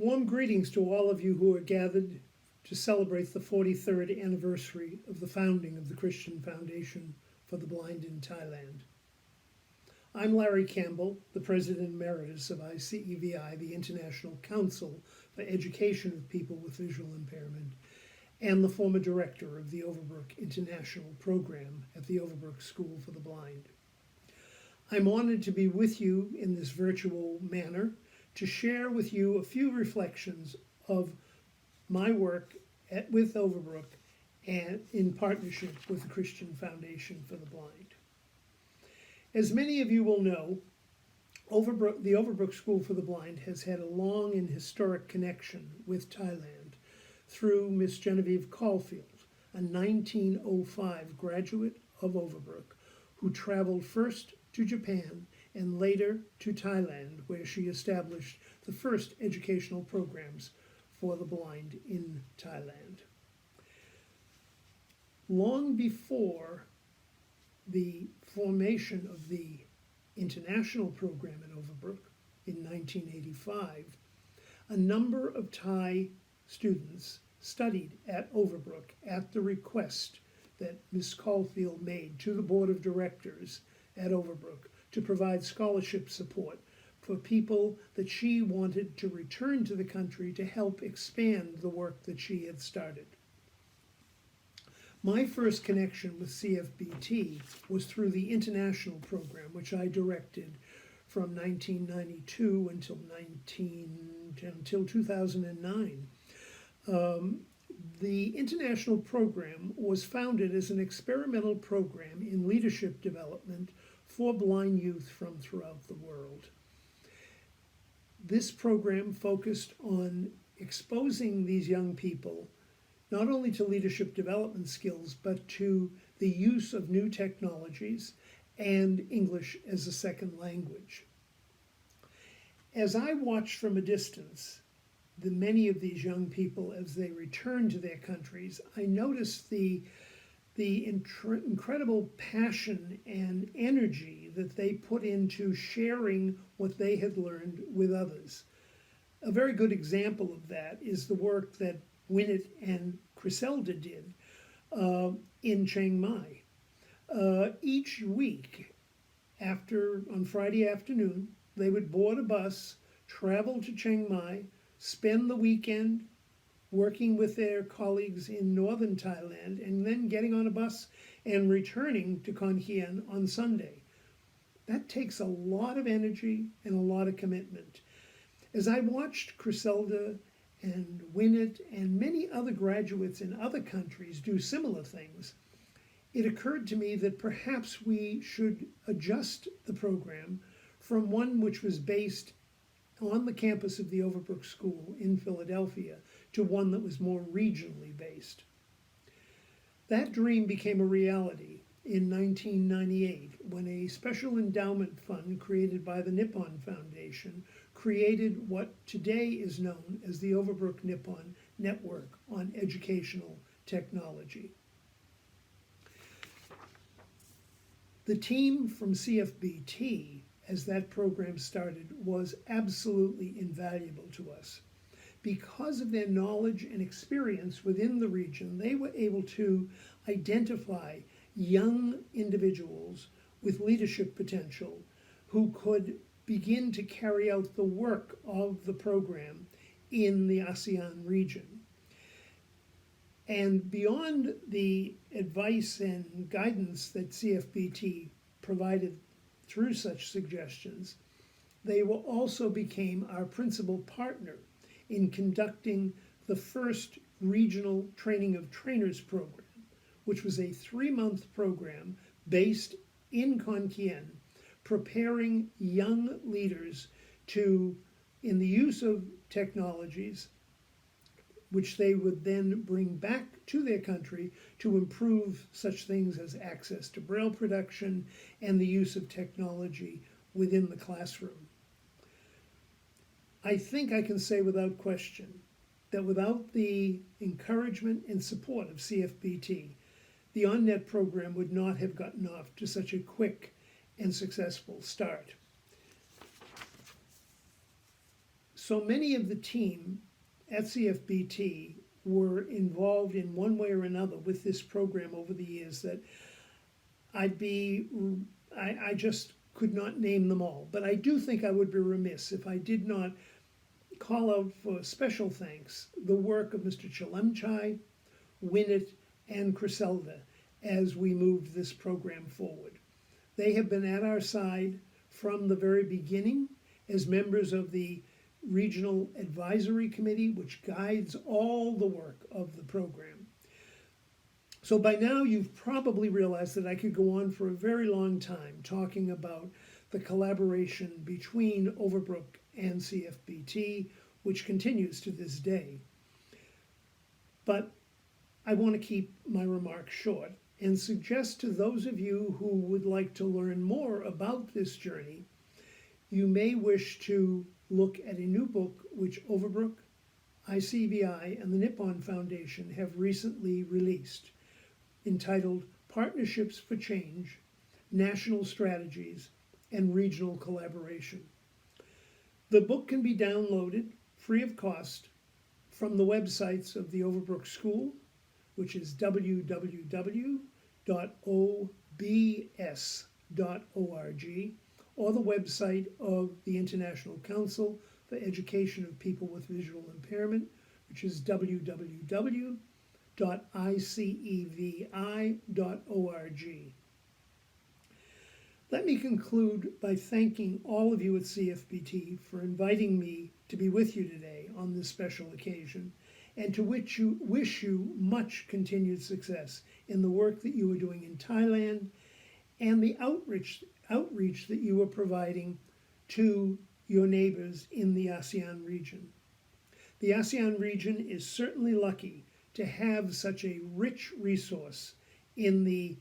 Warm greetings to all of you who are gathered to celebrate the 43rd anniversary of the founding of the Christian Foundation for the Blind in Thailand. I'm Larry Campbell, the President Emeritus of ICEVI, the International Council for Education of People with Visual Impairment, and the former Director of the Overbrook International Program at the Overbrook School for the Blind. I'm honored to be with you in this virtual manner to share with you a few reflections of my work with Overbrook and in partnership with the Christian Foundation for the Blind. As many of you will know, the Overbrook School for the Blind has had a long and historic connection with Thailand through Miss Genevieve Caulfield, a 1905 graduate of Overbrook who traveled first to Japan and later to Thailand, where she established the first educational programs for the blind in Thailand. Long before the formation of the international program at Overbrook in 1985, a number of Thai students studied at Overbrook at the request that Ms. Caulfield made to the Board of Directors at Overbrook to provide scholarship support for people that she wanted to return to the country to help expand the work that she had started. My first connection with CFBT was through the international program, which I directed from 1992 until 2009. The international program was founded as an experimental program in leadership development for blind youth from throughout the world. This program focused on exposing these young people not only to leadership development skills, but to the use of new technologies and English as a second language. As I watched from a distance many of these young people as they returned to their countries, I noticed the incredible passion and energy that they put into sharing what they had learned with others. A very good example of that is the work that Winnet and Griselda did in Chiang Mai. Each week, on Friday afternoon, they would board a bus, travel to Chiang Mai, spend the weekend working with their colleagues in northern Thailand, and then getting on a bus and returning to Khon Kaen on Sunday. That takes a lot of energy and a lot of commitment. As I watched Griselda and Winnet and many other graduates in other countries do similar things, it occurred to me that perhaps we should adjust the program from one which was based on the campus of the Overbrook School in Philadelphia to one that was more regionally based. That dream became a reality in 1998 when a special endowment fund created by the Nippon Foundation created what today is known as the Overbrook Nippon Network on Educational Technology. The team from CFBT, as that program started, was absolutely invaluable to us. Because of their knowledge and experience within the region, they were able to identify young individuals with leadership potential who could begin to carry out the work of the program in the ASEAN region. And beyond the advice and guidance that CFBT provided through such suggestions, they also became our principal partner in conducting the first regional training of trainers program, which was a 3-month program based in Khon Kaen, preparing young leaders in the use of technologies, which they would then bring back to their country to improve such things as access to Braille production and the use of technology within the classroom. I think I can say without question that without the encouragement and support of CFBT, the OnNet program would not have gotten off to such a quick and successful start. So many of the team at CFBT were involved in one way or another with this program over the years that I just could not name them all. But I do think I would be remiss if I did not call out for special thanks the work of Mr. Chalemchai, Winnett, and Criselda as we moved this program forward. They have been at our side from the very beginning as members of the Regional Advisory Committee, which guides all the work of the program. So by now you've probably realized that I could go on for a very long time talking about the collaboration between Overbrook and CFBT, which continues to this day. But I want to keep my remarks short and suggest to those of you who would like to learn more about this journey, you may wish to look at a new book which Overbrook, ICVI, and the Nippon Foundation have recently released, entitled Partnerships for Change, National Strategies, and Regional Collaboration. The book can be downloaded free of cost from the websites of the Overbrook School, which is www.obs.org, or the website of the International Council for Education of People with Visual Impairment, which is www.icevi.org. Let me conclude by thanking all of you at CFBT for inviting me to be with you today on this special occasion, and to wish you much continued success in the work that you are doing in Thailand and the outreach that you are providing to your neighbors in the ASEAN region. The ASEAN region is certainly lucky to have such a rich resource in the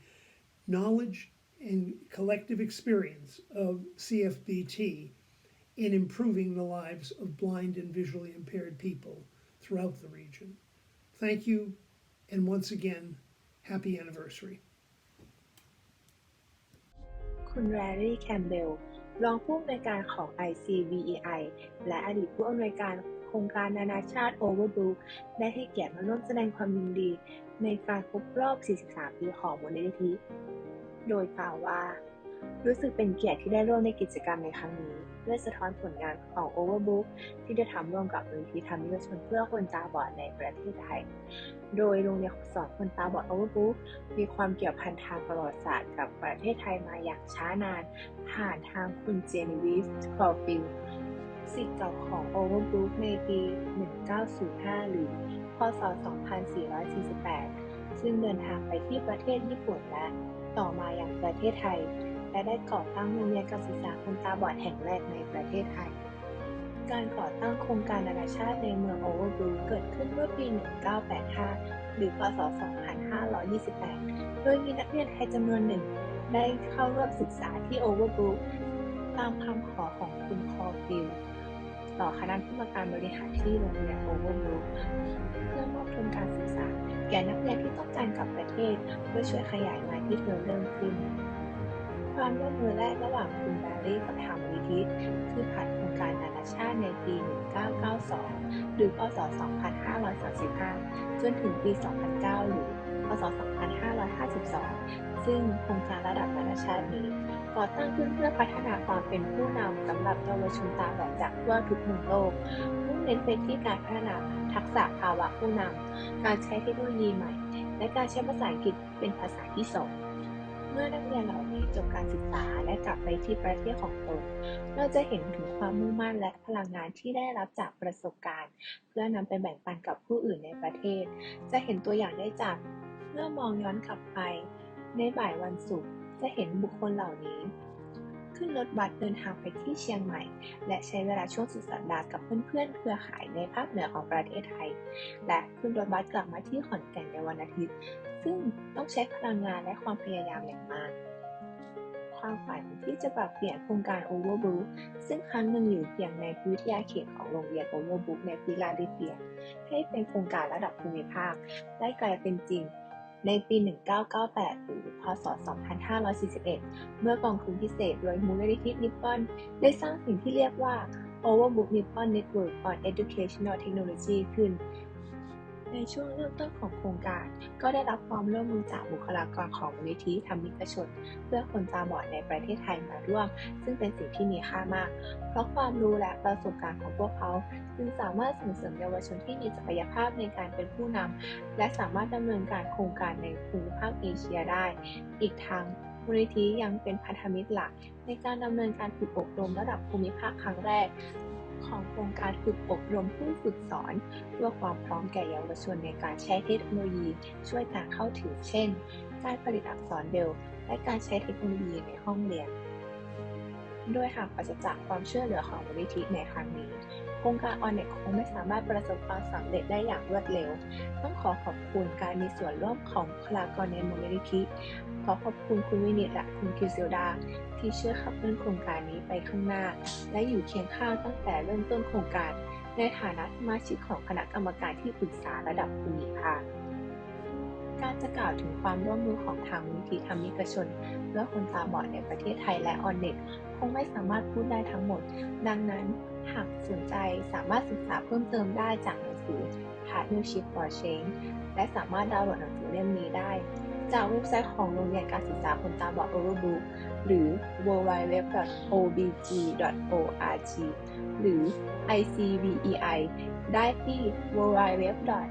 knowledge and collective experience of CFBT in improving the lives of blind and visually impaired people throughout the region. Thank you, and once again, happy anniversary. คุณ Larry Campbell รองผู้อำนวยการของ ICVEI และอดีตผู้อำนวยการโครงการนานาชาติ Overbrook ได้ให้เกียรติมาร่วมแสดงความยินดีในการครบรอบ 43 ปีของมูลนิธิ โดยกล่าวว่ารู้สึกเป็นเกียรติที่ได้ร่วมในกิจกรรมในครั้งนี้เพื่อสะท้อนผลงานของ Overbrook ที่ได้ทำร่วมกับมูลนิธิธรรมยุทธชนเพื่อคนตาบอดในประเทศไทยโดยโรงเรียนสอนคนตาบอด Overbrook มีความเกี่ยวพันทางประวัติศาสตร์กับประเทศไทยมาอย่างช้านานผ่านทางคุณเจนวิส คลอฟิลศิษย์เก่าของ Overbrook ในปี 1905 หรือพ.ศ. 2448 ซึ่งเดินทางไปที่ประเทศญี่ปุ่นและต่อมายังประเทศไทยและได้ก่อตั้งโรงเรียนการศึกษาคนตาบอดแห่งแรกในประเทศไทยการก่อตั้งโครงการนานาชาติในเมือง Overbrook เกิดขึ้นเมื่อปี 1985 หรือพ.ศ. 2528 โดยมีนักเรียนไทยจำนวนหนึ่งได้เข้าร่วมศึกษาที่ Overbrook ตามคำขอของคุณคอฟิลต่อคณะผู้การบริหารที่โรงเรียน Overbrook เพื่อมอบทุนการศึกษาแก่นักเรียนที่ต้องการกลับประเทศเพื่อช่วยขยายงานที่เริ่มขึ้นความร่วมมือแรกระหว่างคุณแบร์รี่กับทางมูลนิธิคือผ่านโครงการนานาชาติในปี 1992 หรือพ.ศ. 2535 จนถึงปี 2009 หรือพ.ศ. 2552 ซึ่งโครงการระดับนานาชาตินี้ก่อตั้งขึ้นเพื่อพัฒนาความเป็นผู้นำสำหรับเยาวชนตาบอดจากทั่วทุกมุมโลกมุ่งเน้นไปที่การพัฒนาทักษะภาวะผู้นำการใช้เทคโนโลยีใหม่และการใช้ภาษาอังกฤษเป็นภาษาที่สองเมื่อนักเรียนเหล่านี้จบการศึกษาและกลับไปที่ประเทศของตนเราจะเห็นถึงความมุ่งมั่นและพลังงานที่ได้รับจากประสบการณ์เพื่อนำไปแบ่งปันกับผู้อื่นในประเทศจะเห็นตัวอย่างได้จากเมื่อมองย้อนกลับไปในบ่ายวันศุกร์จะเห็นบุคคลเหล่านี้ขึ้นรถบัสเดินทางไปที่เชียงใหม่และใช้เวลาช่วงสุดสัปดาห์กับเพื่อนๆเครือข่ายในภาคเหนือของประเทศไทยและขึ้นรถบัสกลับมาที่ขอนแก่นในวันอาทิตย์ซึ่งต้องใช้พลังงานและความพยายามอย่างมากความฝันที่จะปรับเปลี่ยนโครงการ Overbrook ซึ่งครั้งหนึ่งอยู่เพียงในวิทยาเขตของโรงเรียน Overbrook ในฟิลาเดลเฟียให้เป็นโครงการระดับภูมิภาคได้กลายเป็นจริงในปี 1998 หรือพ.ศ. 2541 เมื่อกองทุนพิเศษโดยมูลนิธินิปปอนได้สร้างสิ่งที่เรียกว่า Overbook Nippon Network on Educational Technology ขึ้นในช่วงเริ่มต้นของโครงการก็ได้รับความร่วมมือจากบุคลากรของมูลนิธิธรรมิกชนเพื่อคนตาบอดในประเทศไทยมาร่วมซึ่งเป็นสิ่งที่มีค่ามากเพราะความรู้และประสบการณ์ของพวกเขาจึงสามารถส่งเสริมเยาวชนที่มีศักยภาพในการเป็นผู้นำและสามารถดำเนินการโครงการในภูมิภาคเอเชียได้อีกทั้งมูลนิธิยังเป็นพันธมิตรหลักในการดำเนินการฝึกอบรมระดับภูมิภาคครั้งแรกของโครงการฝึกอบรมผู้ฝึกสอนเพื่อความพร้อมแก่เยาวชนในการใช้เทคโนโลยีช่วยการเข้าถึงเช่นการผลิตอักษรเบรลล์และการใช้เทคโนโลยีในห้องเรียนโดยหากปราศจากความช่วยเหลือของมูลนิธิในครั้งนี้โครงการ ONNET คงไม่สามารถประสบความสำเร็จได้อย่างรวดเร็วต้องขอบคุณการมีส่วนร่วมของบุคลากรในมูลนิธิขอขอบคุณคุณวินิตและคุณกิซิลดาที่ช่วยขับเคลื่อนโครงการนี้ไปข้างหน้าและอยู่เคียงข้างตั้งแต่เริ่มต้นโครงการในฐานะสมาชิกของคณะกรรมการที่ปรึกษาระดับภูมิภาคการจะกล่าวถึงความร่วมมือของทางมูลนิธิธรรมิกชนเพื่อคนตาบอดในประเทศไทยและ ONNET คงไม่สามารถพูดได้ทั้งหมดดังนั้นหากสนใจสามารถศึกษาเพิ่มเติมได้จากหนังสือ Partnership for Change และสามารถดาวน์โหลดหนังสือเล่มนี้ได้จากเว็บไซต์ของโรงเรียนการศึกษาคนตาบอด Overbook หรือ www.obg.org หรือ ICBEI ได้ที่ www.icbei.org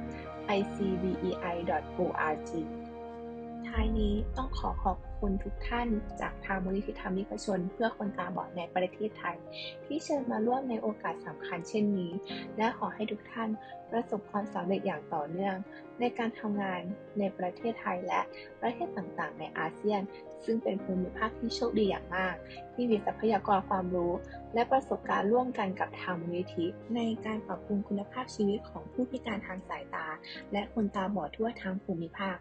ท้ายนี้ต้องขอบคุณทุกท่านจากทางมูลนิธิธรรมิกชนเพื่อคนตาบอดในประเทศไทยที่เชิญมาร่วมในโอกาสสำคัญเช่นนี้และขอให้ทุกท่านประสบความสำเร็จอย่างต่อเนื่องในการทำงานในประเทศไทยและประเทศต่างๆในอาเซียนซึ่งเป็นภูมิภาคที่โชคดีอย่างมากที่มีทรัพยากรความรู้และประสบการณ์ร่วมกันกับทางมูลนิธิในการปรับปรุงคุณภาพชีวิตของผู้พิการทางสายตาและคนตาบอดทั่วทั้งภูมิภาค